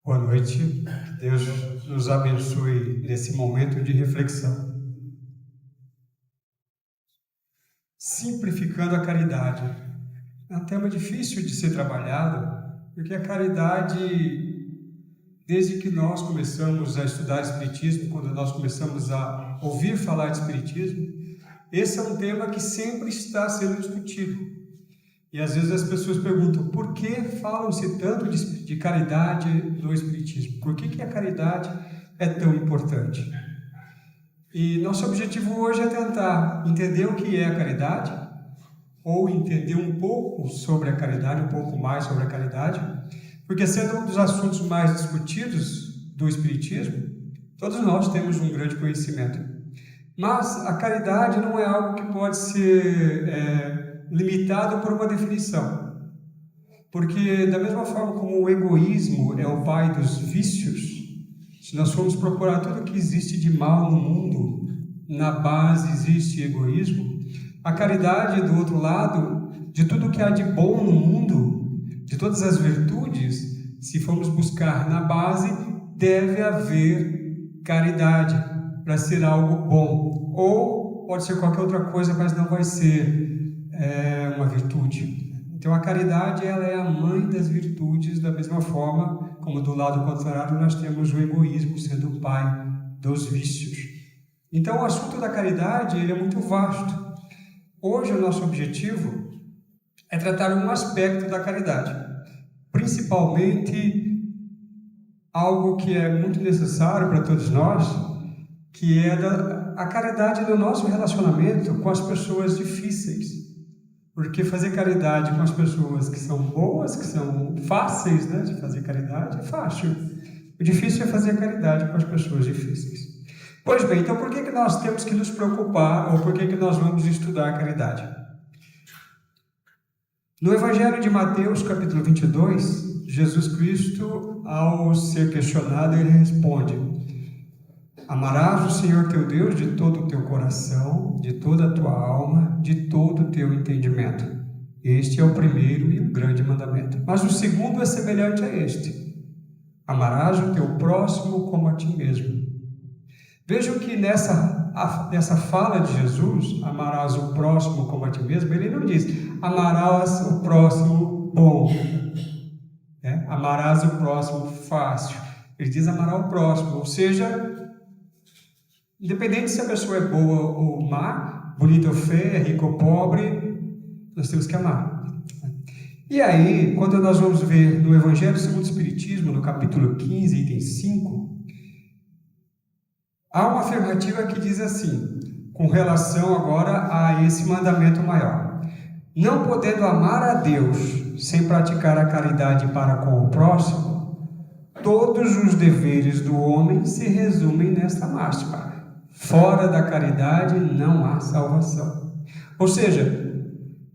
Boa noite. Que Deus nos abençoe nesse momento de reflexão. Simplificando a caridade. É um tema difícil de ser trabalhado, porque a caridade, desde que nós começamos a estudar Espiritismo, quando nós começamos a ouvir falar de Espiritismo, esse é um tema que sempre está sendo discutido. E às vezes as pessoas perguntam, por que falam-se tanto de caridade no Espiritismo? Por que a caridade é tão importante? E nosso objetivo hoje é tentar entender o que é a caridade, ou entender um pouco sobre a caridade, um pouco mais sobre a caridade, porque sendo um dos assuntos mais discutidos do Espiritismo, todos nós temos um grande conhecimento. Mas a caridade não é algo que pode ser limitado por uma definição. Porque da mesma forma como o egoísmo é o pai dos vícios, se nós formos procurar tudo o que existe de mal no mundo, na base existe egoísmo, a caridade, do outro lado, de tudo que há de bom no mundo, de todas as virtudes, se formos buscar na base, deve haver caridade para ser algo bom. Ou pode ser qualquer outra coisa, mas não vai ser uma virtude. Então a caridade ela é a mãe das virtudes, da mesma forma como do lado contrário nós temos o egoísmo sendo o pai dos vícios. Então o assunto da caridade ele é muito vasto. Hoje o nosso objetivo é tratar um aspecto da caridade, principalmente algo que é muito necessário para todos nós, que é a caridade do nosso relacionamento com as pessoas difíceis. Porque fazer caridade com as pessoas que são boas, que são fáceis, né, de fazer caridade, é fácil. O difícil é fazer caridade com as pessoas difíceis. Pois bem, então por que nós temos que nos preocupar, ou por que nós vamos estudar a caridade? No Evangelho de Mateus, capítulo 22, Jesus Cristo, ao ser questionado, ele responde: amarás o Senhor teu Deus de todo o teu coração, de toda a tua alma, de todo o teu entendimento. Este é o primeiro e o grande mandamento. Mas o segundo é semelhante a este: amarás o teu próximo como a ti mesmo. Vejam que nessa fala de Jesus, amarás o próximo como a ti mesmo, ele não diz, amarás o próximo bom, amarás o próximo fácil. Ele diz amarás o próximo, ou seja, independente se a pessoa é boa ou má, bonita ou feia, rica ou pobre, nós temos que amar. E aí, quando nós vamos ver no Evangelho segundo o Espiritismo, no capítulo 15, item 5, há uma afirmativa que diz assim, com relação agora a esse mandamento maior: não podendo amar a Deus sem praticar a caridade para com o próximo, todos os deveres do homem se resumem nesta máxima: fora da caridade não há salvação. Ou seja,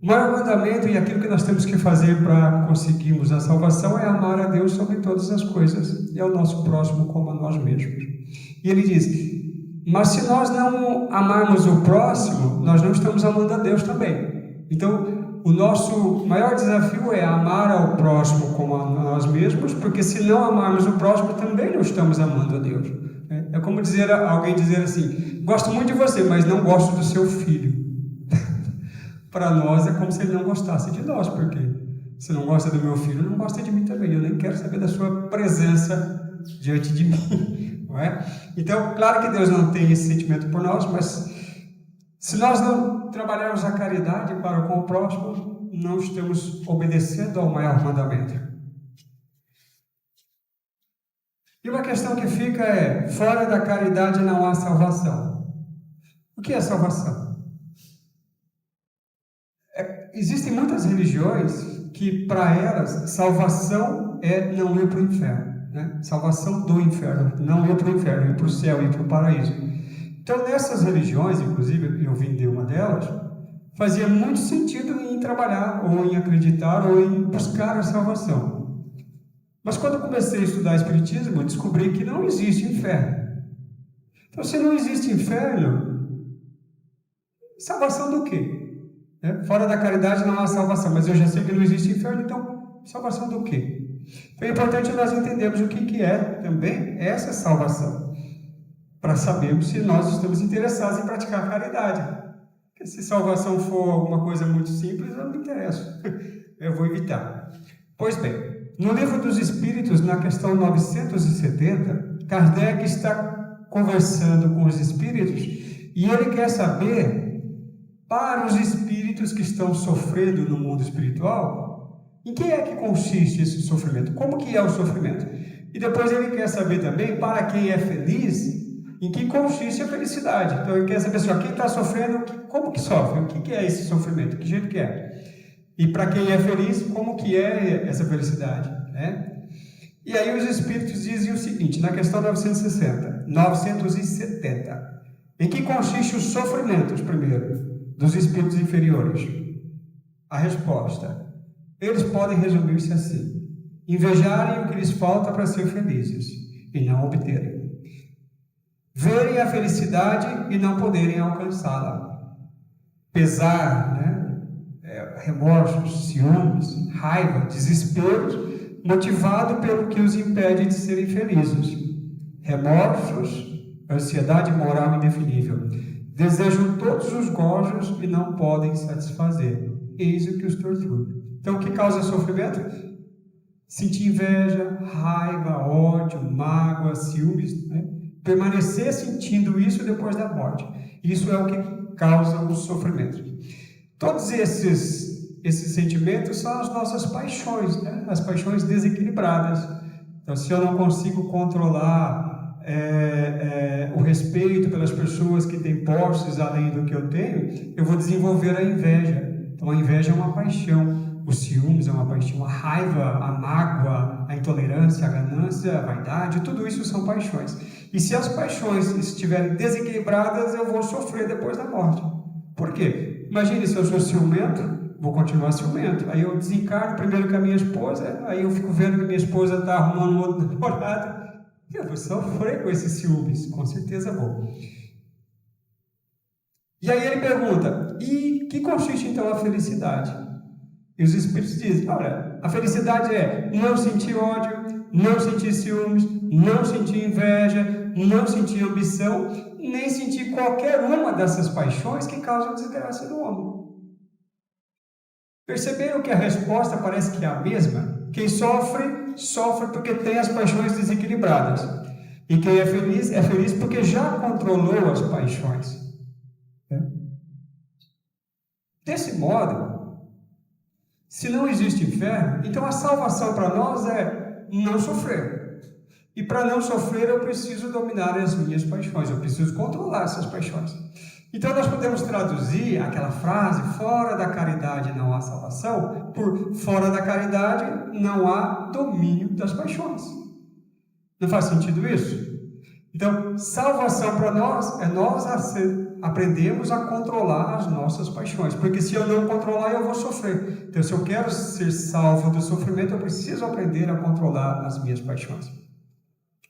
o maior mandamento e aquilo que nós temos que fazer para conseguirmos a salvação é amar a Deus sobre todas as coisas e ao nosso próximo como a nós mesmos. E ele diz, mas se nós não amarmos o próximo, nós não estamos amando a Deus também. Então, o nosso maior desafio é amar ao próximo como a nós mesmos, porque se não amarmos o próximo, também não estamos amando a Deus. É como alguém dizer assim, gosto muito de você, mas não gosto do seu filho. Para nós é como se ele não gostasse de nós, porque se não gosta do meu filho, não gosta de mim também. Eu nem quero saber da sua presença diante de mim, não é? Então, claro que Deus não tem esse sentimento por nós, mas se nós não trabalharmos a caridade para com o próximo, não estamos obedecendo ao maior mandamento. E uma questão que fica é, fora da caridade não há salvação. O que é salvação? Existem muitas religiões que, para elas, salvação é não ir para o inferno. Né? Salvação do inferno, não ir para o inferno, ir para o céu, ir para o paraíso. Então, nessas religiões, inclusive, eu vim de uma delas, fazia muito sentido em trabalhar, ou em acreditar, ou em buscar a salvação. Mas quando eu comecei a estudar Espiritismo, eu descobri que não existe inferno. Então, se não existe inferno, salvação do quê? Fora da caridade não há salvação, mas eu já sei que não existe inferno, então salvação do quê? Então é importante nós entendermos o que é também essa salvação, para sabermos se nós estamos interessados em praticar a caridade. Porque se salvação for alguma coisa muito simples, eu não me interesso, eu vou evitar. Pois bem, no Livro dos Espíritos, na questão 970, Kardec está conversando com os espíritos e ele quer saber, para os espíritos que estão sofrendo no mundo espiritual, em que é que consiste esse sofrimento? Como que é o sofrimento? E depois ele quer saber também, para quem é feliz, em que consiste a felicidade. Então ele quer saber assim, quem está sofrendo, como que sofre? O que é esse sofrimento? Que jeito que é? E para quem é feliz, como que é essa felicidade? Né? E aí os espíritos dizem o seguinte, na questão 970, em que consiste os sofrimentos, primeiro, dos espíritos inferiores? A resposta, eles podem resumir-se assim: invejarem o que lhes falta para ser felizes e não obterem. Verem a felicidade e não poderem alcançá-la. Pesar, né? Remorsos, ciúmes, raiva, desesperos, motivado pelo que os impede de serem felizes. Remorsos, ansiedade moral indefinível. Desejam todos os gojos e não podem satisfazer. Eis o que os tortura. Então, o que causa sofrimento? Sentir inveja, raiva, ódio, mágoa, ciúmes, né? Permanecer sentindo isso depois da morte. Isso é o que causa o sofrimento. Todos esses sentimentos são as nossas paixões, né? As paixões desequilibradas. Então, se eu não consigo controlar o respeito pelas pessoas que têm posses além do que eu tenho, eu vou desenvolver a inveja. Então, a inveja é uma paixão. Os ciúmes é uma paixão, a raiva, a mágoa, a intolerância, a ganância, a vaidade, tudo isso são paixões. E se as paixões estiverem desequilibradas, eu vou sofrer depois da morte. Por quê? Imagine se eu sou ciumento, vou continuar ciumento. Aí eu desencarno primeiro com a minha esposa, aí eu fico vendo que minha esposa está arrumando outro namorado. Eu vou sofrer com esses ciúmes, com certeza vou. E aí ele pergunta, e que consiste então a felicidade? E os espíritos dizem, olha, a felicidade é não sentir ódio, não sentir ciúmes, não sentir inveja, não sentir ambição, nem sentir qualquer uma dessas paixões que causam desgraça no homem. Perceberam que a resposta parece que é a mesma? Quem sofre, sofre porque tem as paixões desequilibradas. E quem é feliz porque já controlou as paixões. Desse modo, se não existe inferno, então a salvação para nós é não sofrer. E para não sofrer eu preciso dominar as minhas paixões, eu preciso controlar essas paixões. Então nós podemos traduzir aquela frase, fora da caridade não há salvação, por fora da caridade não há domínio das paixões. Não faz sentido isso? Então, salvação para nós é nós aprendemos a controlar as nossas paixões, porque se eu não controlar, eu vou sofrer. Então, se eu quero ser salvo do sofrimento, eu preciso aprender a controlar as minhas paixões.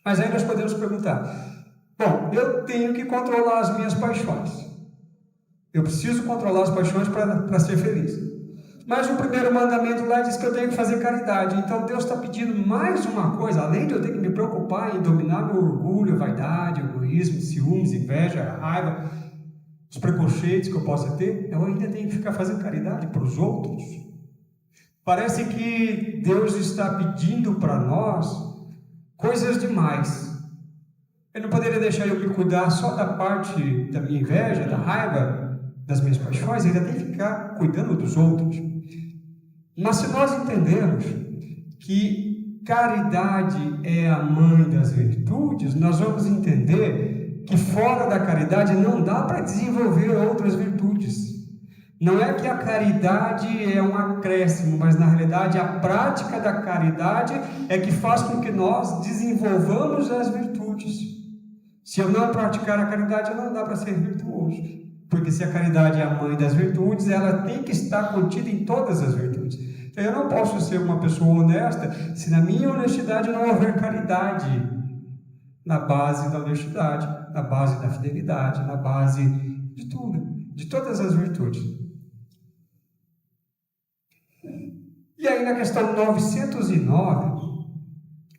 Mas aí nós podemos perguntar, bom, eu tenho que controlar as minhas paixões. Eu preciso controlar as paixões para ser feliz. Mas o primeiro mandamento lá diz que eu tenho que fazer caridade. Então Deus está pedindo mais uma coisa, além de eu ter que me preocupar em dominar meu orgulho, vaidade, egoísmo, ciúmes, inveja, raiva, os preconceitos que eu possa ter, eu ainda tenho que ficar fazendo caridade para os outros. Parece que Deus está pedindo para nós coisas demais. Ele não poderia deixar eu me cuidar só da parte da minha inveja, da raiva, das minhas paixões, ele ainda tem que ficar cuidando dos outros. Mas se nós entendermos que caridade é a mãe das virtudes, nós vamos entender que fora da caridade não dá para desenvolver outras virtudes. Não é que a caridade é um acréscimo, mas na realidade a prática da caridade é que faz com que nós desenvolvamos as virtudes. Se eu não praticar a caridade, não dá para ser virtuoso. Porque se a caridade é a mãe das virtudes, ela tem que estar contida em todas as virtudes. Então eu não posso ser uma pessoa honesta se na minha honestidade não houver caridade na base da honestidade, na base da fidelidade, na base de tudo, de todas as virtudes. E aí na questão 909,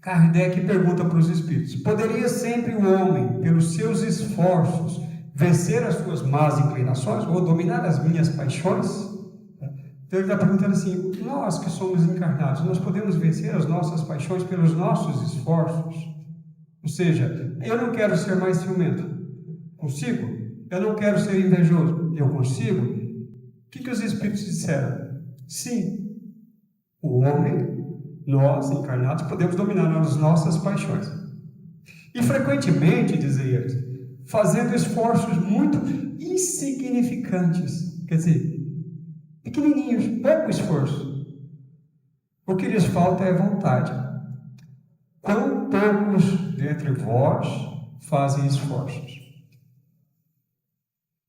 Kardec pergunta para os espíritos: poderia sempre o homem, pelos seus esforços, vencer as suas más inclinações ou dominar as minhas paixões? Então ele está perguntando assim: nós que somos encarnados, nós podemos vencer as nossas paixões pelos nossos esforços? Ou seja, eu não quero ser mais ciumento. Consigo? Eu não quero ser invejoso. Eu consigo? O que os espíritos disseram? Sim, o homem, nós encarnados, podemos dominar as nossas paixões. E frequentemente, dizem eles, fazendo esforços muito insignificantes, quer dizer, pequenininhos, pouco esforço. O que lhes falta é vontade. Quão poucos dentre vós fazem esforços?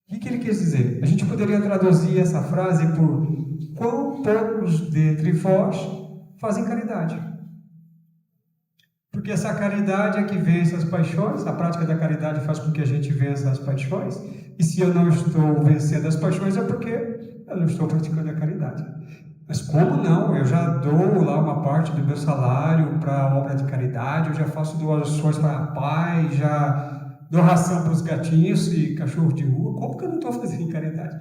O que ele quis dizer? A gente poderia traduzir essa frase por: quão poucos dentre vós fazem caridade. Porque essa caridade é que vence as paixões, a prática da caridade faz com que a gente vença as paixões, e se eu não estou vencendo as paixões é porque eu não estou praticando a caridade. Mas como não? Eu já dou lá uma parte do meu salário para a obra de caridade, eu já faço doações para a paz, já dou ração para os gatinhos e cachorros de rua. Como que eu não estou fazendo caridade?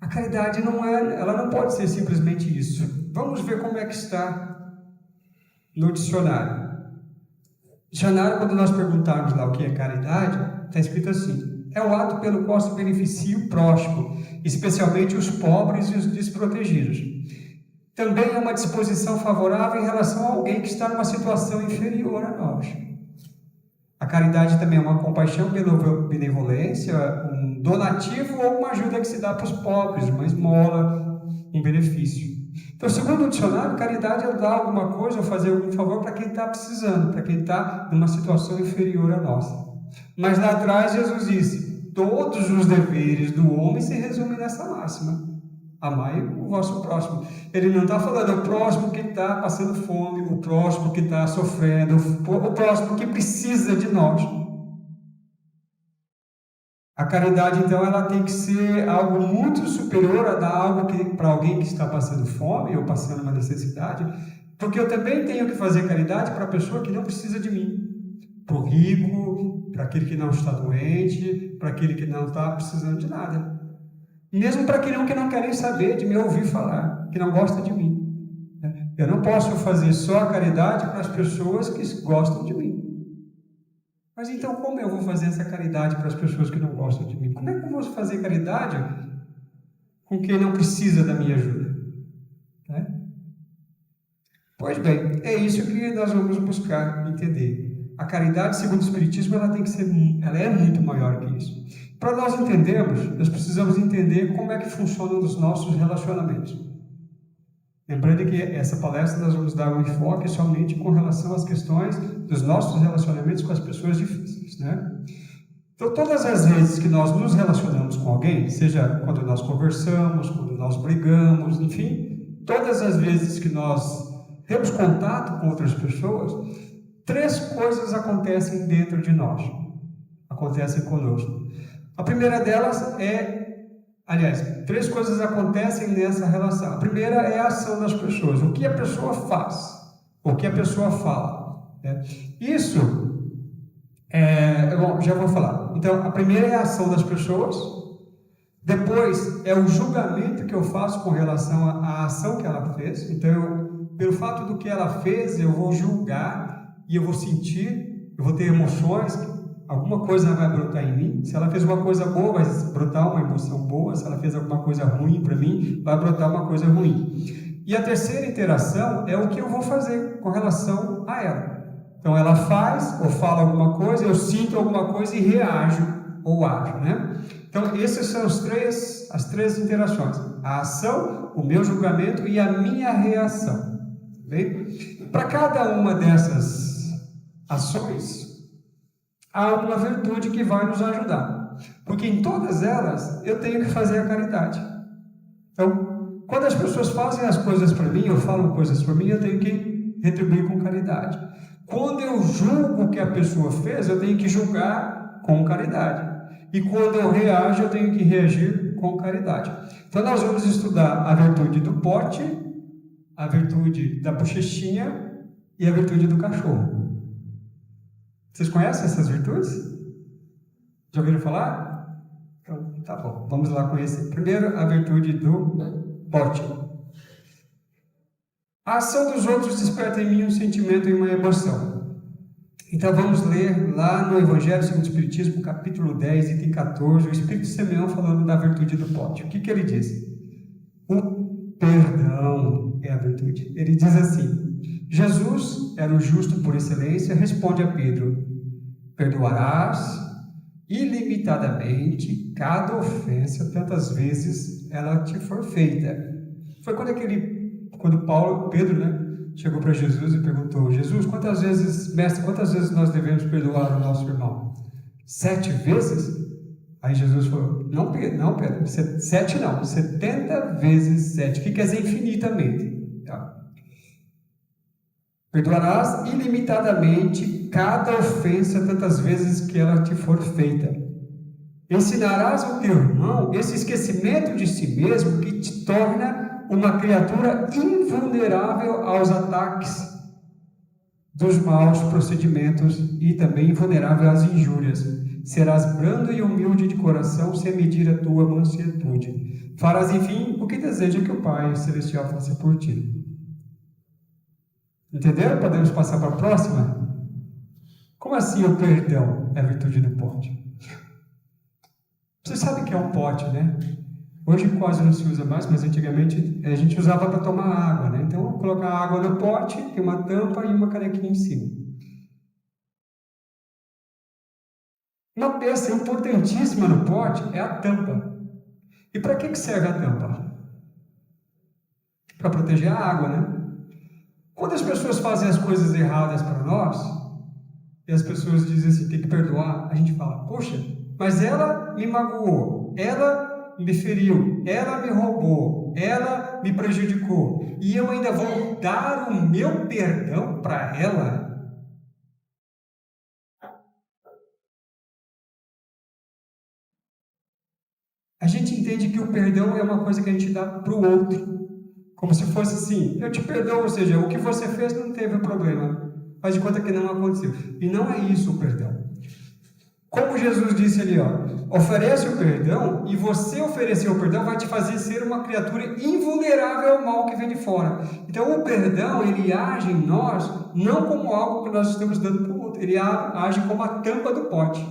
A caridade ela não pode ser simplesmente isso. Vamos ver como é que está no dicionário. Dicionário, quando nós perguntarmos lá o que é caridade, está escrito assim: é o ato pelo qual se beneficia o próximo, especialmente os pobres e os desprotegidos. Também é uma disposição favorável em relação a alguém que está numa situação inferior a nós. A caridade também é uma compaixão, benevolência, um donativo ou uma ajuda que se dá para os pobres, uma esmola, um benefício. Então, segundo o dicionário, caridade é dar alguma coisa ou fazer algum favor para quem está precisando, para quem está numa situação inferior à nossa. Mas lá atrás Jesus disse: todos os deveres do homem se resumem nessa máxima: amai o vosso próximo. Ele não está falando o próximo que está passando fome, o próximo que está sofrendo, o próximo que precisa de nós. A caridade, então, ela tem que ser algo muito superior a dar algo para alguém que está passando fome ou passando uma necessidade, porque eu também tenho que fazer caridade para a pessoa que não precisa de mim, para o rico, para aquele que não está doente, para aquele que não está precisando de nada. Mesmo para aquele que não querem saber de me ouvir falar, que não gosta de mim. Eu não posso fazer só a caridade para as pessoas que gostam de mim. Mas então como eu vou fazer essa caridade para as pessoas que não gostam de mim? Como é que eu vou fazer caridade com quem não precisa da minha ajuda? Pois bem, é isso que nós vamos buscar entender. A caridade, segundo o Espiritismo, ela é muito maior que isso. Para nós entendermos, nós precisamos entender como é que funcionam os nossos relacionamentos. Lembrando que essa palestra nós vamos dar um enfoque somente com relação às questões dos nossos relacionamentos com as pessoas difíceis, Então, todas as vezes que nós nos relacionamos com alguém, seja quando nós conversamos, quando nós brigamos, enfim, todas as vezes que nós temos contato com outras pessoas, 3 coisas acontecem dentro de nós, acontecem conosco. A primeira delas aliás, 3 coisas acontecem nessa relação. A primeira é a ação das pessoas, o que a pessoa faz, o que a pessoa fala. Isso, já vou falar. Então, a primeira é a ação das pessoas, depois é o julgamento que eu faço com relação à ação que ela fez. Então, pelo fato do que ela fez, eu vou julgar e eu vou sentir, eu vou ter emoções, alguma coisa vai brotar em mim. Se ela fez uma coisa boa, vai brotar uma emoção boa. Se ela fez alguma coisa ruim para mim, vai brotar uma coisa ruim. E a terceira interação é o que eu vou fazer com relação a ela. Então, ela faz ou fala alguma coisa, eu sinto alguma coisa e reajo ou ajo, Então, essas são as três interações: a ação, o meu julgamento e a minha reação. Bem? Para cada uma dessas ações, há uma virtude que vai nos ajudar, porque em todas elas eu tenho que fazer a caridade. Então, quando as pessoas fazem as coisas para mim, ou falam coisas para mim, eu tenho que retribuir com caridade. Quando eu julgo o que a pessoa fez, eu tenho que julgar com caridade. E quando eu reajo, eu tenho que reagir com caridade. Então, nós vamos estudar a virtude do pote, a virtude da bochechinha e a virtude do cachorro. Vocês conhecem essas virtudes? Já ouviram falar? Então, tá bom, vamos lá conhecer. Primeiro, a virtude do pote. A ação dos outros desperta em mim um sentimento e uma emoção. Então vamos ler lá no Evangelho segundo o Espiritismo, capítulo 10, item 14, o Espírito Simeão falando da virtude do pote. O que ele diz? O perdão é a virtude. Ele diz assim: Jesus era o justo por excelência, responde a Pedro: perdoarás ilimitadamente cada ofensa, tantas vezes ela te for feita. Foi quando Pedro, chegou para Jesus e perguntou: Jesus, mestre, quantas vezes nós devemos perdoar o nosso irmão? 7 vezes? Aí Jesus falou: não, Pedro, 7 não, 70 vezes 7, que quer dizer infinitamente. Tá? Perdoarás ilimitadamente cada ofensa, tantas vezes que ela te for feita. Ensinarás ao teu irmão esse esquecimento de si mesmo que te torna uma criatura invulnerável aos ataques dos maus procedimentos e também invulnerável às injúrias. Serás brando e humilde de coração sem medir a tua mansuetude. Farás, enfim, o que deseja que o Pai Celestial faça por ti. Entenderam? Podemos passar para a próxima? Como assim o perdão é a virtude do pote? Você sabe que é um pote, né? Hoje quase não se usa mais, mas antigamente a gente usava para tomar água, né? Então, colocar água no pote, tem uma tampa e uma canequinha em cima. Uma peça importantíssima no pote é a tampa. E para que serve a tampa? Para proteger a água, né? Quando as pessoas fazem as coisas erradas para nós, e as pessoas dizem assim, tem que perdoar, a gente fala: poxa, mas ela me magoou, ela me feriu, ela me roubou, ela me prejudicou, e eu ainda vou dar o meu perdão para ela? A gente entende que o perdão é uma coisa que a gente dá para o outro, como se fosse assim: eu te perdoo, ou seja, o que você fez não teve problema, faz de conta que não aconteceu. E não é isso o perdão. Como Jesus disse ali, oferece o perdão, e você oferecer o perdão vai te fazer ser uma criatura invulnerável ao mal que vem de fora. Então o perdão, ele age em nós não como algo que nós estamos dando para o outro, ele age como a tampa do pote,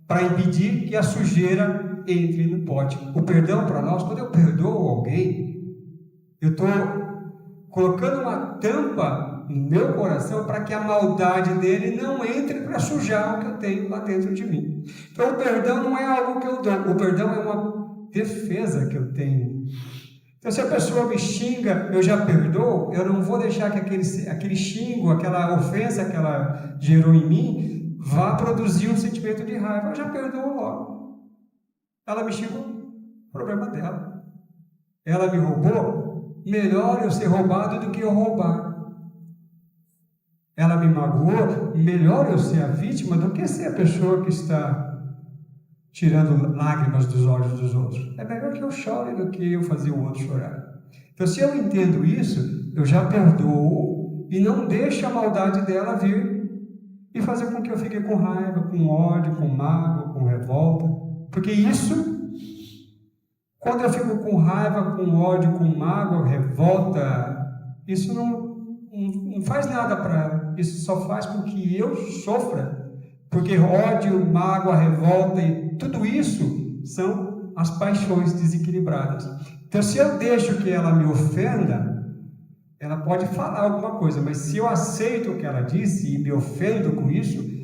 para impedir que a sujeira entre no pote. O perdão para nós, quando eu perdoo alguém, eu estou colocando uma tampa no meu coração para que a maldade dele não entre para sujar o que eu tenho lá dentro de mim. Então o perdão não é algo que eu dou, o perdão é uma defesa que eu tenho. Então se a pessoa me xinga, eu já perdoo, eu não vou deixar que aquele xingo, aquela ofensa que ela gerou em mim, vá produzir um sentimento de raiva. Eu já perdoo logo. Ela me xingou, problema dela. Ela me roubou, melhor eu ser roubado do que eu roubar. Ela me magoou, melhor eu ser a vítima do que ser a pessoa que está tirando lágrimas dos olhos dos outros. É melhor que eu chore do que eu fazer o outro chorar. Então, se eu entendo isso, eu já perdoo e não deixo a maldade dela vir e fazer com que eu fique com raiva, com ódio, com mágoa, com revolta. Porque isso, quando eu fico com raiva, com ódio, com mágoa, revolta, isso não faz nada para ela. Isso só faz com que eu sofra. Porque ódio, mágoa, revolta e tudo isso são as paixões desequilibradas. Então, se eu deixo que ela me ofenda, ela pode falar alguma coisa, mas se eu aceito o que ela disse e me ofendo com isso,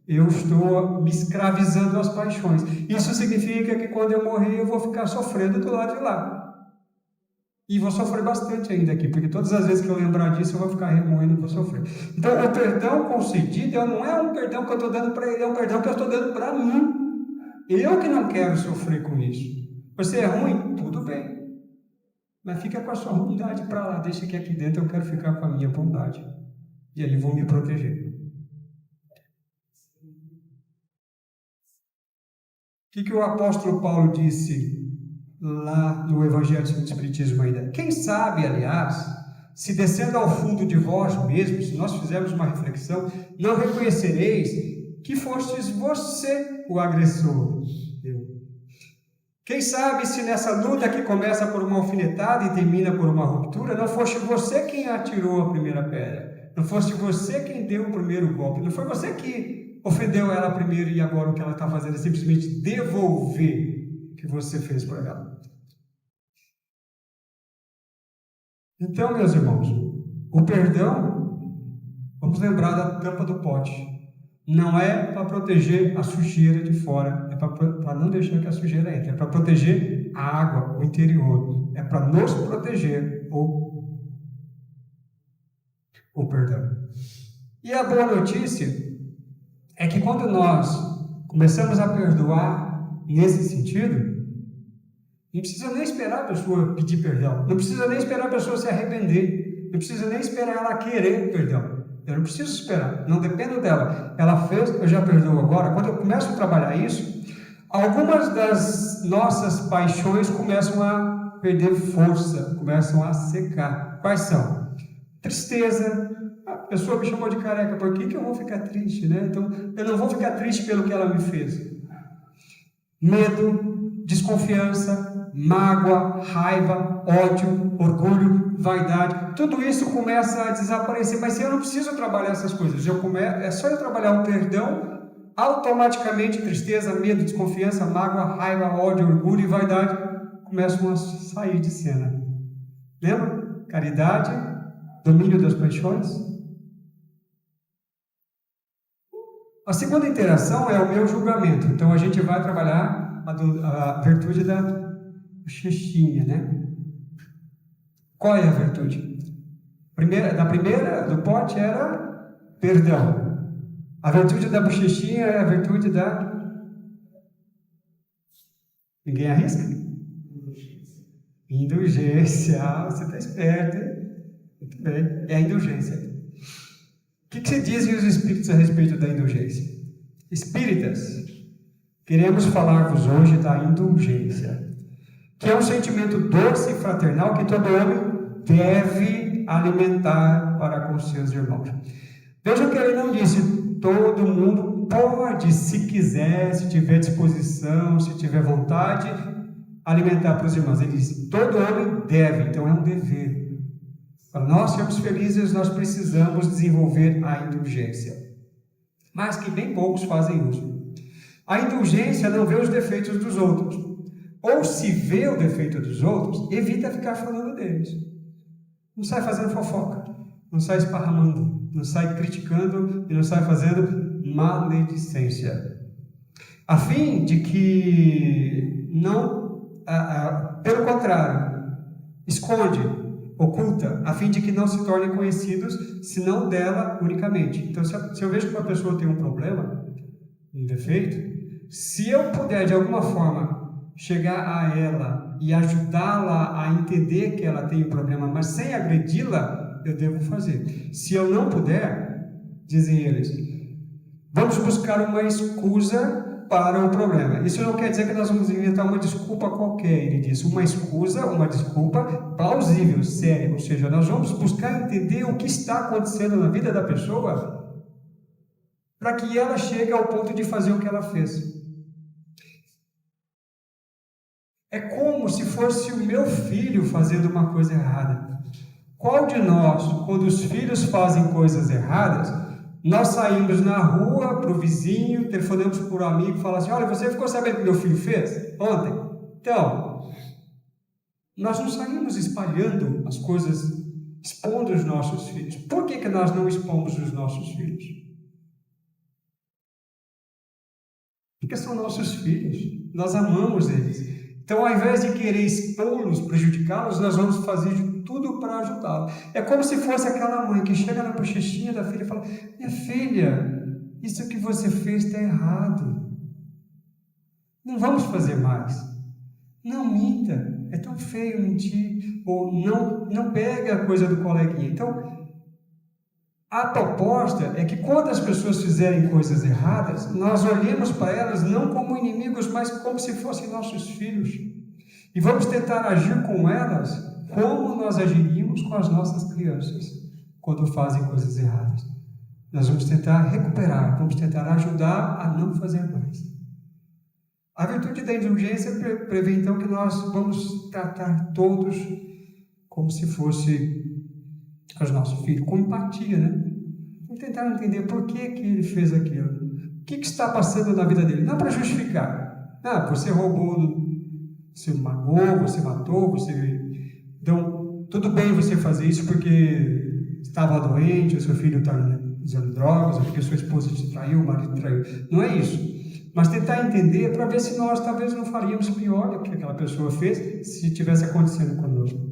eu estou me escravizando às paixões. Isso significa que quando eu morrer, eu vou ficar sofrendo do lado de lá. E vou sofrer bastante ainda aqui, porque todas as vezes que eu lembrar disso, eu vou ficar remoendo e vou sofrer. Então, o perdão concedido não é um perdão que eu estou dando para ele, é um perdão que eu estou dando para mim. Eu que não quero sofrer com isso. Você é ruim? Tudo bem. Mas fica com a sua ruindade para lá. Deixa que aqui dentro eu quero ficar com a minha bondade. E aí vou me proteger. O que o apóstolo Paulo disse lá no Evangelho segundo o Espiritismo ainda? Quem sabe, aliás, se descendo ao fundo de vós mesmos, se nós fizermos uma reflexão, não reconhecereis que fostes você o agressor. Quem sabe se nessa luta que começa por uma alfinetada e termina por uma ruptura, não foste você quem atirou a primeira pedra, não foste você quem deu o primeiro golpe, não foi você que ofendeu ela primeiro e agora o que ela está fazendo é simplesmente devolver o que você fez por ela. Então, meus irmãos, o perdão, vamos lembrar da tampa do pote. Não é para proteger a sujeira de fora, é para não deixar que a sujeira entre, é para proteger a água, o interior, é para nos proteger o perdão. E a boa notícia é que quando nós começamos a perdoar nesse sentido, não precisa nem esperar a pessoa pedir perdão, não precisa nem esperar a pessoa se arrepender, não precisa nem esperar ela querer perdão. Eu não preciso esperar, não dependo dela. Ela fez, eu já perdoo agora. Quando eu começo a trabalhar isso, algumas das nossas paixões começam a perder força, começam a secar. Quais são? Tristeza. A pessoa me chamou de careca, por que eu vou ficar triste, né? Então, eu não vou ficar triste pelo que ela me fez. Medo, desconfiança, mágoa, raiva, ódio, orgulho, vaidade, tudo isso começa a desaparecer, mas eu não preciso trabalhar essas coisas, é só eu trabalhar o perdão, automaticamente tristeza, medo, desconfiança, mágoa, raiva, ódio, orgulho e vaidade começam a sair de cena. Lembra? Caridade, domínio das paixões. A segunda interação é o meu julgamento, então a gente vai trabalhar a virtude da bochechinha, né? Qual é a virtude? Da primeira, do pote, era perdão. A virtude da bochechinha é a virtude da... Ninguém arrisca? Indulgência. Você está esperto, hein? Muito bem. É a indulgência. O que se dizem os espíritos a respeito da indulgência? Espíritas, queremos falar-vos hoje da indulgência, que é um sentimento doce e fraternal que todo homem deve alimentar para com os seus irmãos. Vejam que ele não disse todo mundo pode, se quiser, se tiver disposição, se tiver vontade, alimentar para os irmãos. Ele disse todo homem deve, então é um dever. Para nós sermos felizes, nós precisamos desenvolver a indulgência, mas que bem poucos fazem uso. A indulgência não vê os defeitos dos outros, ou se vê o defeito dos outros, evita ficar falando deles. Não sai fazendo fofoca, não sai esparramando, não sai criticando e não sai fazendo maledicência. A fim de que não, pelo contrário, esconde, oculta, a fim de que não se tornem conhecidos, senão dela unicamente. Então, se eu vejo que uma pessoa tem um problema, um defeito, se eu puder de alguma forma chegar a ela e ajudá-la a entender que ela tem um problema, mas sem agredi-la, eu devo fazer. Se eu não puder, dizem eles, vamos buscar uma excusa para o problema. Isso não quer dizer que nós vamos inventar uma desculpa qualquer. Ele diz uma excusa, uma desculpa plausível, séria. Ou seja, nós vamos buscar entender o que está acontecendo na vida da pessoa para que ela chegue ao ponto de fazer o que ela fez. É como se fosse o meu filho fazendo uma coisa errada. Qual de nós, quando os filhos fazem coisas erradas, nós saímos na rua para o vizinho, telefonamos para o amigo e falamos assim, olha, você ficou sabendo o que meu filho fez ontem? Então, nós não saímos espalhando as coisas, expondo os nossos filhos. Por que nós não expomos os nossos filhos? Porque são nossos filhos, nós amamos eles. Então, ao invés de querer expô-los, prejudicá-los, nós vamos fazer de tudo para ajudá-los. É como se fosse aquela mãe que chega na bochechinha da filha e fala, minha filha, isso que você fez está errado. Não vamos fazer mais. Não minta, é tão feio mentir. Ou não pega a coisa do coleguinha. Então, a proposta é que quando as pessoas fizerem coisas erradas, nós olhemos para elas não como inimigos, mas como se fossem nossos filhos. E vamos tentar agir com elas como nós agiríamos com as nossas crianças, quando fazem coisas erradas. nós vamos tentar recuperar, vamos tentar ajudar a não fazer mais. A virtude da indulgência prevê então que nós vamos tratar todos como se fosse os nossos filhos, com empatia, né? Vamos tentar entender por que ele fez aquilo, o que está passando na vida dele, não para justificar. Você roubou, você magoou, você matou, então tudo bem você fazer isso porque estava doente, o seu filho está usando drogas, ou porque sua esposa te traiu, o marido te traiu. Não é isso. Mas tentar entender para ver se nós talvez não faríamos pior do que aquela pessoa fez se tivesse acontecendo conosco.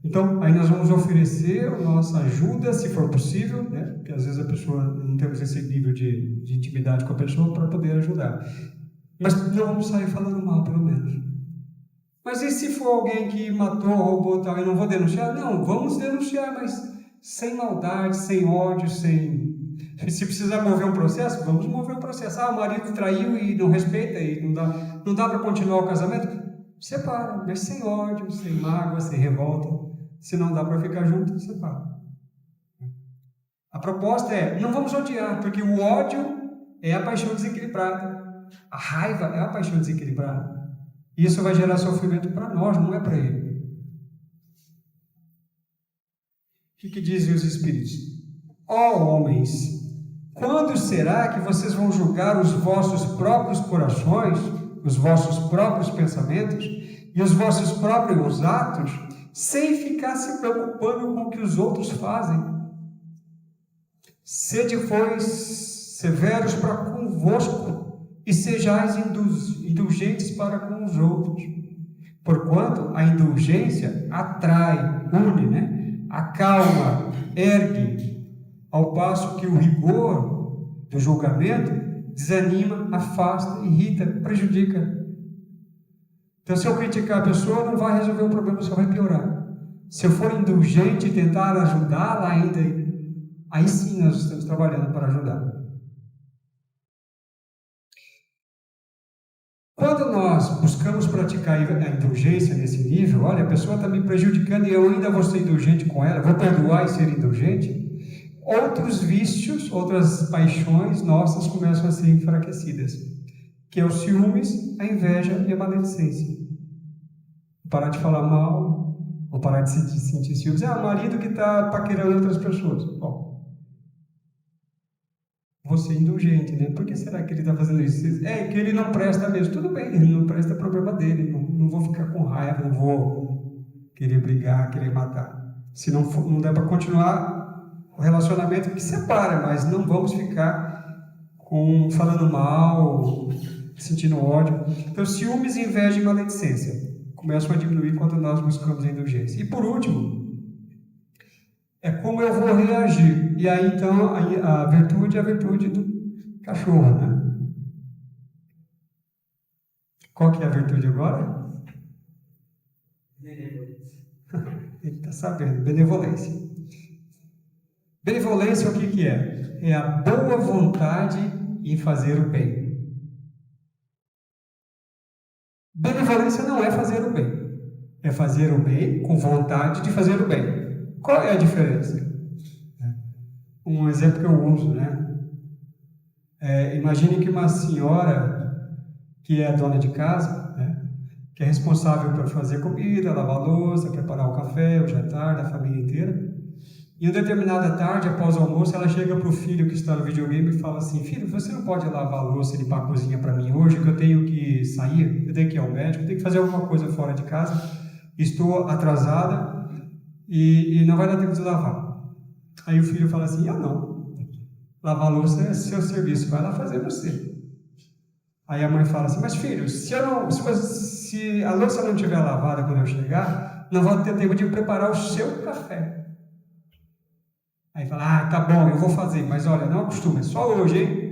Então, aí nós vamos oferecer a nossa ajuda, se for possível, né? Porque às vezes a pessoa não temos esse nível de intimidade com a pessoa para poder ajudar. Mas não vamos sair falando mal, pelo menos. Mas e se for alguém que matou, roubou tal, eu não vou denunciar? Não, vamos denunciar, mas sem maldade, sem ódio, sem... Se precisar mover um processo, vamos mover um processo. O marido traiu e não respeita, e não dá para continuar o casamento? Separa, mas sem ódio, sem mágoa, sem revolta. Se não dá para ficar junto, separa. A proposta é, não vamos odiar, porque o ódio é a paixão desequilibrada. A raiva é a paixão desequilibrada. Isso vai gerar sofrimento para nós, não é para ele. O que dizem os Espíritos? Homens, quando será que vocês vão julgar os vossos próprios corações, os vossos próprios pensamentos e os vossos próprios atos, sem ficar se preocupando com o que os outros fazem? Sede, pois, severos para convosco e sejais indulgentes para com os outros. Porquanto a indulgência atrai, une, né? Acalma, ergue, ao passo que o rigor do julgamento desanima, afasta, irrita, prejudica. Então, se eu criticar a pessoa, não vai resolver o problema, só vai piorar. Se eu for indulgente e tentar ajudá-la ainda, aí sim nós estamos trabalhando para ajudar. Quando nós buscamos praticar a indulgência nesse nível, olha, a pessoa está me prejudicando e eu ainda vou ser indulgente com ela, vou perdoar e ser indulgente, outros vícios, outras paixões nossas começam a ser enfraquecidas, que é o ciúmes, a inveja e a maledicência. Parar de falar mal, ou parar de sentir ciúmes. O marido que está paquerando outras pessoas. Bom, vou ser indulgente, né? Por que será que ele está fazendo isso? Que ele não presta mesmo. Tudo bem, ele não presta, é problema dele. Não vou ficar com raiva, não vou querer brigar, querer matar. Se não der para continuar o relacionamento, que separa, mas não vamos ficar falando mal, sentindo ódio. Então, ciúmes, inveja e maledicência começam a diminuir quando nós buscamos a indulgência. E por último, é como eu vou reagir. E aí, então, a virtude é a virtude do cachorro, né? Qual que é a virtude agora? Benevolência. Ele está sabendo. Benevolência. Benevolência, o que é? É a boa vontade em fazer o bem. Benevolência não é fazer o bem. É fazer o bem com vontade de fazer o bem. Qual é a diferença? Um exemplo que eu uso, né? Imagine que uma senhora que é dona de casa, né? Que é responsável por fazer comida, lavar a louça, preparar o café, o jantar da família inteira. E em determinada tarde, após o almoço, ela chega para o filho que está no videogame e fala assim: filho, você não pode lavar a louça e limpar a cozinha para mim hoje, que eu tenho que sair, eu tenho que ir ao médico, eu tenho que fazer alguma coisa fora de casa, estou atrasada e não vai dar tempo de lavar. Aí o filho fala assim: não, lavar a louça é seu serviço, vai lá fazer você. Aí a mãe fala assim: mas filho, se a louça não estiver lavada quando eu chegar, não vou ter tempo de preparar o seu café. Aí fala: tá bom, eu vou fazer, mas olha, não acostuma, é só hoje, hein?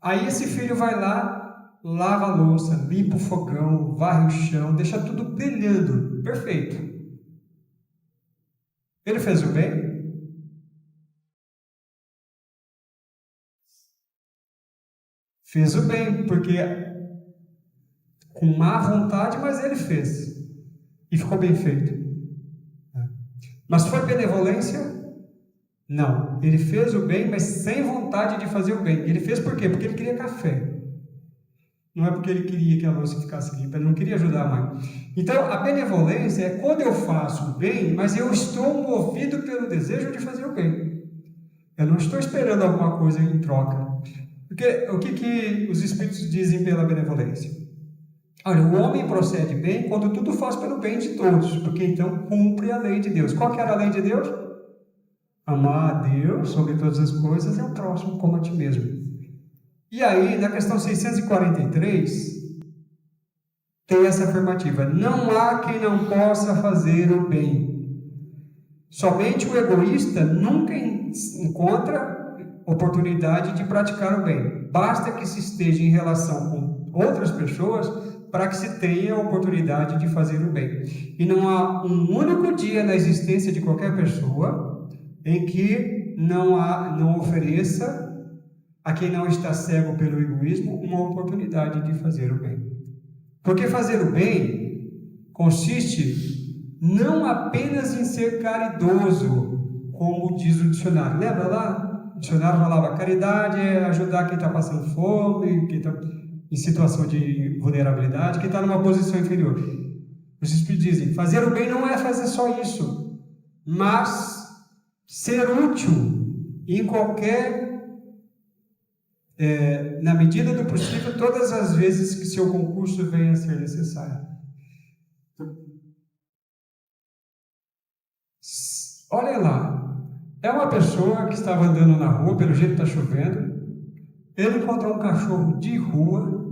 Aí esse filho vai lá, lava a louça, limpa o fogão, varre o chão, deixa tudo brilhando, perfeito. Ele fez o bem? Fez o bem, porque com má vontade, mas ele fez. E ficou bem feito. Mas foi benevolência? Não. Ele fez o bem, mas sem vontade de fazer o bem. Ele fez por quê? Porque ele queria café. Não é porque ele queria que a louça ficasse limpa, ele não queria ajudar a mãe. Então, a benevolência é quando eu faço o bem, mas eu estou movido pelo desejo de fazer o bem. Eu não estou esperando alguma coisa em troca. Porque o que os Espíritos dizem pela benevolência? Olha, o homem procede bem quando tudo faz pelo bem de todos, porque então cumpre a lei de Deus. Qual que era a lei de Deus? Amar a Deus sobre todas as coisas e ao próximo como a ti mesmo. E aí, na questão 643, tem essa afirmativa: não há quem não possa fazer o bem. Somente o egoísta nunca encontra oportunidade de praticar o bem. Basta que se esteja em relação com outras pessoas para que se tenha a oportunidade de fazer o bem. E não há um único dia na existência de qualquer pessoa em que não ofereça a quem não está cego pelo egoísmo uma oportunidade de fazer o bem. Porque fazer o bem consiste não apenas em ser caridoso, como diz o dicionário. Lembra lá? O dicionário falava: caridade é ajudar quem está passando fome, quem está em situação de vulnerabilidade, quem está numa posição inferior. Os Espíritos dizem: fazer o bem não é fazer só isso, mas ser útil em qualquer na medida do possível, todas as vezes que seu concurso venha a ser necessário. Olha lá, é uma pessoa que estava andando na rua, pelo jeito está chovendo, ele encontrou um cachorro de rua,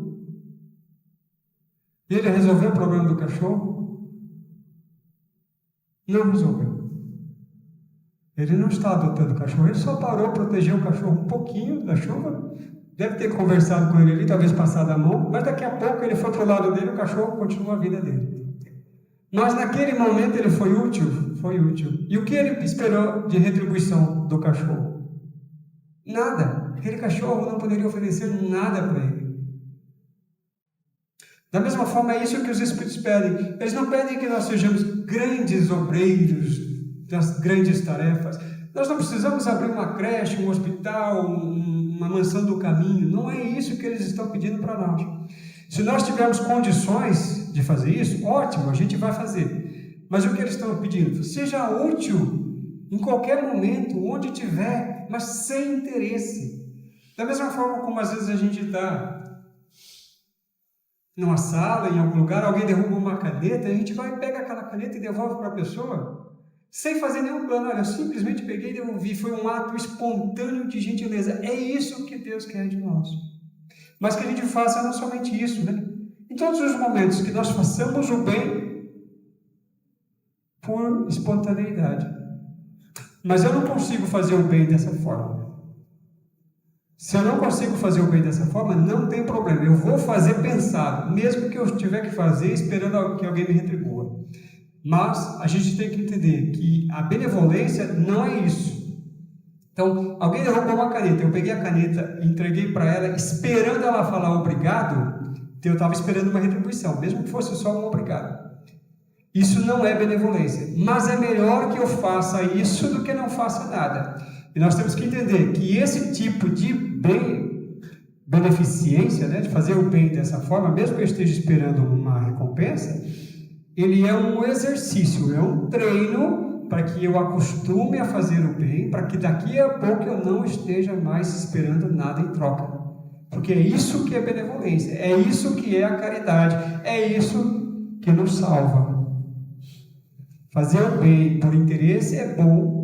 e ele resolveu o problema do cachorro? Não resolveu. Ele não está adotando o cachorro, ele só parou, protegeu o cachorro um pouquinho da chuva, deve ter conversado com ele ali, talvez passado a mão, mas daqui a pouco ele foi para o lado dele, o cachorro continua a vida dele. Mas naquele momento ele foi útil? Foi útil. E o que ele esperou de retribuição do cachorro? Nada. Aquele cachorro não poderia oferecer nada para ele. Da mesma forma, é isso que os Espíritos pedem. Eles não pedem que nós sejamos grandes obreiros das grandes tarefas. Nós não precisamos abrir uma creche, um hospital, uma mansão do caminho. Não é isso que eles estão pedindo para nós. Se nós tivermos condições de fazer isso, ótimo, a gente vai fazer. Mas o que eles estão pedindo? Seja útil em qualquer momento, onde tiver, mas sem interesse. Da mesma forma como às vezes a gente está numa sala, em algum lugar, alguém derruba uma caneta, a gente vai, pega aquela caneta e devolve para a pessoa, sem fazer nenhum plano. Olha, eu simplesmente peguei e devolvi. Foi um ato espontâneo de gentileza. É isso que Deus quer de nós. Mas que a gente faça não somente isso, né? Em todos os momentos que nós façamos o bem por espontaneidade. Mas eu não consigo fazer o bem dessa forma. Se eu não consigo fazer o bem dessa forma, não tem problema. Eu vou fazer pensado, mesmo que eu tiver que fazer esperando que alguém me retribua. Mas a gente tem que entender que a benevolência não é isso. Então, alguém derrubou uma caneta, eu peguei a caneta, entreguei para ela, esperando ela falar obrigado, eu estava esperando uma retribuição, mesmo que fosse só um obrigado. Isso não é benevolência, mas é melhor que eu faça isso do que não faça nada. E nós temos que entender que esse tipo de beneficência, né, de fazer o bem dessa forma, mesmo que eu esteja esperando uma recompensa, ele é um exercício, é um treino para que eu acostume a fazer o bem, para que daqui a pouco eu não esteja mais esperando nada em troca. Porque é isso que é benevolência, é isso que é a caridade, é isso que nos salva. Fazer o bem por interesse é bom,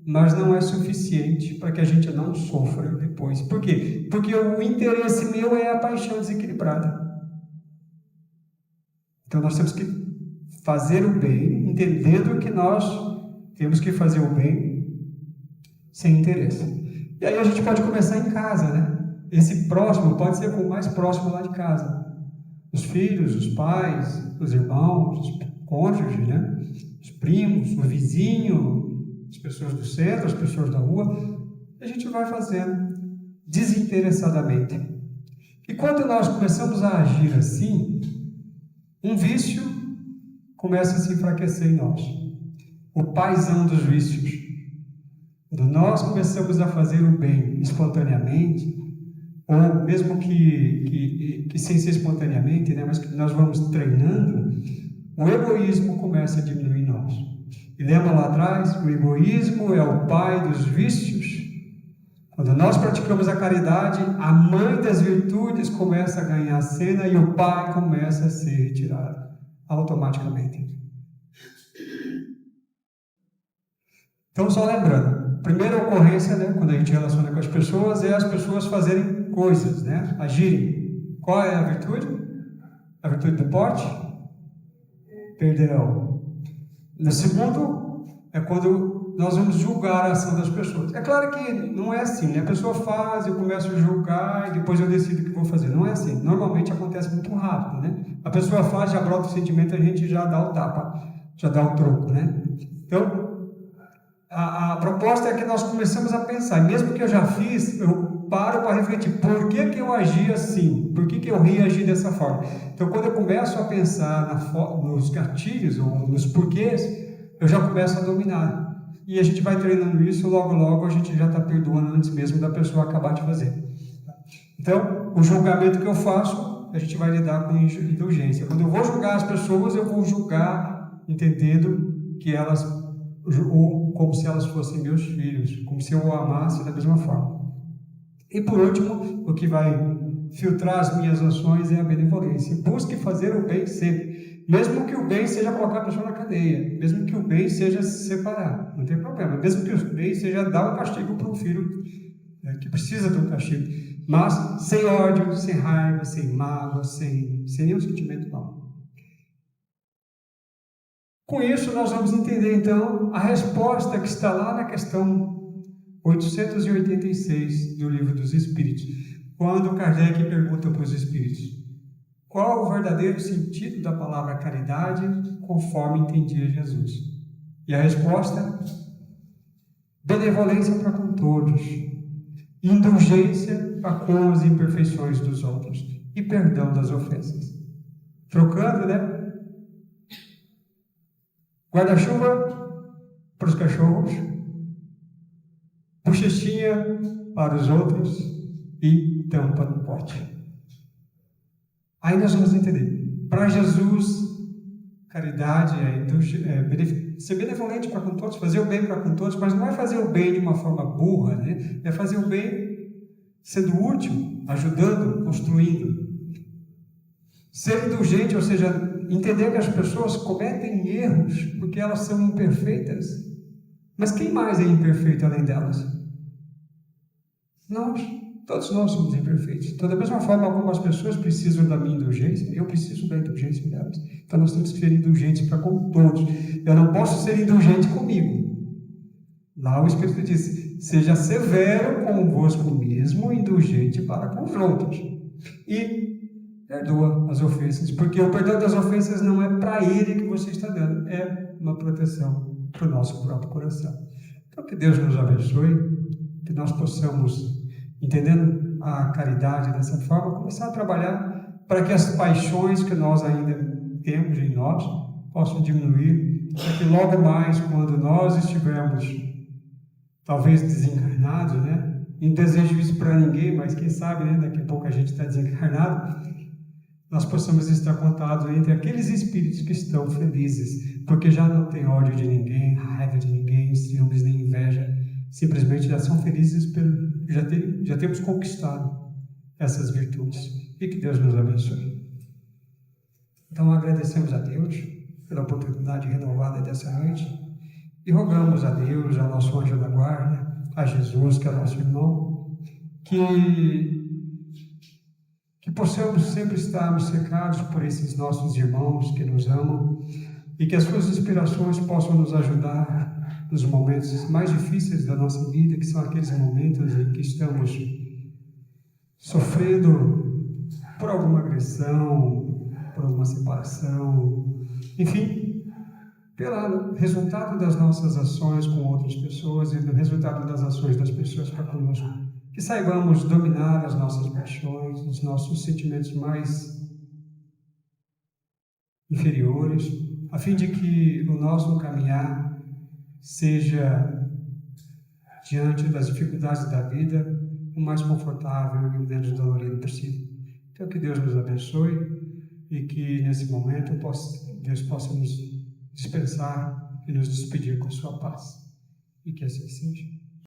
mas não é suficiente para que a gente não sofra depois. Por quê? Porque o interesse meu é a paixão desequilibrada. Então nós temos que fazer o bem, entendendo que nós temos que fazer o bem sem interesse. E aí a gente pode começar em casa, né? Esse próximo pode ser com o mais próximo lá de casa. Os filhos, os pais, os irmãos, os cônjuges, né? Os primos, o vizinho, as pessoas do centro, as pessoas da rua. A gente vai fazendo desinteressadamente. E quando nós começamos a agir assim, um vício começa a se enfraquecer em nós. O paizão dos vícios. Quando nós começamos a fazer o bem espontaneamente, ou mesmo que sem ser espontaneamente, né, mas que nós vamos treinando, o egoísmo começa a diminuir em nós. E lembra lá atrás? O egoísmo é o pai dos vícios. Quando nós praticamos a caridade, a mãe das virtudes começa a ganhar cena e o pai começa a ser retirado automaticamente. Então, só lembrando, primeira ocorrência, né, quando a gente relaciona com as pessoas, é as pessoas fazerem coisas, né, agirem. Qual é a virtude? A virtude do porte? Perdão. No segundo, é quando nós vamos julgar a ação das pessoas. É claro que não é assim, né? A pessoa faz, eu começo a julgar e depois eu decido o que vou fazer. Não é assim. Normalmente acontece muito rápido, né? A pessoa faz, já brota o sentimento, a gente já dá o tapa, já dá o troco, né? Então, a proposta é que nós começamos a pensar, mesmo que eu já fiz, eu paro para refletir, por que eu agi assim? Por que eu reagi dessa forma? Então, quando eu começo a pensar nos gatilhos ou nos porquês, eu já começo a dominar. E a gente vai treinando isso, logo, logo a gente já está perdoando antes mesmo da pessoa acabar de fazer. Então, o julgamento que eu faço, a gente vai lidar com indulgência. Quando eu vou julgar as pessoas, eu vou julgar entendendo que elas, como se elas fossem meus filhos, como se eu o amasse da mesma forma. E por último, o que vai filtrar as minhas ações é a benevolência. Busque fazer o bem sempre. Mesmo que o bem seja colocar a pessoa na cadeia, mesmo que o bem seja se separar, não tem problema. Mesmo que o bem seja dar um castigo para um filho que precisa ter um castigo, mas sem ódio, sem raiva, sem mágoa, sem nenhum sentimento mal. Com isso, nós vamos entender então a resposta que está lá na questão 886 do Livro dos Espíritos, quando Kardec pergunta para os espíritos: qual o verdadeiro sentido da palavra caridade conforme entendia Jesus? E a resposta: benevolência para com todos, indulgência para com as imperfeições dos outros e perdão das ofensas. Trocando, né? Guarda-chuva para os cachorros, bochechinha para os outros e tampa no pote. Aí nós vamos entender. Para Jesus, caridade é ser benevolente para com todos, fazer o bem para com todos, mas não é fazer o bem de uma forma burra, né? É fazer o bem sendo útil, ajudando, construindo. Ser indulgente, ou seja, entender que as pessoas cometem erros porque elas são imperfeitas. Mas quem mais é imperfeito além delas? Nós. Todos nós somos imperfeitos. Então, da mesma forma, algumas pessoas precisam da minha indulgência, eu preciso da indulgência delas. Então, nós temos que ser indulgentes para com todos. Eu não posso ser indulgente comigo. Lá o Espírito diz: seja severo convosco mesmo, indulgente para com os outros. E perdoa as ofensas, porque o perdão das ofensas não é para ele que você está dando, é uma proteção para o nosso próprio coração. Então, que Deus nos abençoe, que nós possamos, entendendo a caridade dessa forma, começar a trabalhar para que as paixões que nós ainda temos em nós possam diminuir, para que logo mais, quando nós estivermos talvez desencarnados, né? Não desejo isso para ninguém, mas quem sabe, né? Daqui a pouco a gente está desencarnado, nós possamos estar contados entre aqueles espíritos que estão felizes, porque já não tem ódio de ninguém, raiva de ninguém, ciúmes nem inveja, simplesmente já são felizes pelo já temos conquistado essas virtudes. E que Deus nos abençoe. Então agradecemos a Deus pela oportunidade renovada dessa noite e rogamos a Deus, ao nosso anjo da guarda, a Jesus, que é nosso irmão, que possamos sempre estarmos cercados por esses nossos irmãos que nos amam e que as suas inspirações possam nos ajudar nos momentos mais difíceis da nossa vida, que são aqueles momentos em que estamos sofrendo por alguma agressão, por alguma separação, enfim, pelo resultado das nossas ações com outras pessoas e do resultado das ações das pessoas para conosco. Que saibamos dominar as nossas paixões, os nossos sentimentos mais inferiores, a fim de que o nosso caminhar seja diante das dificuldades da vida, o mais confortável e o menos dolorido possível. Então, que Deus nos abençoe e que nesse momento Deus possa nos dispensar e nos despedir com sua paz. E que assim seja.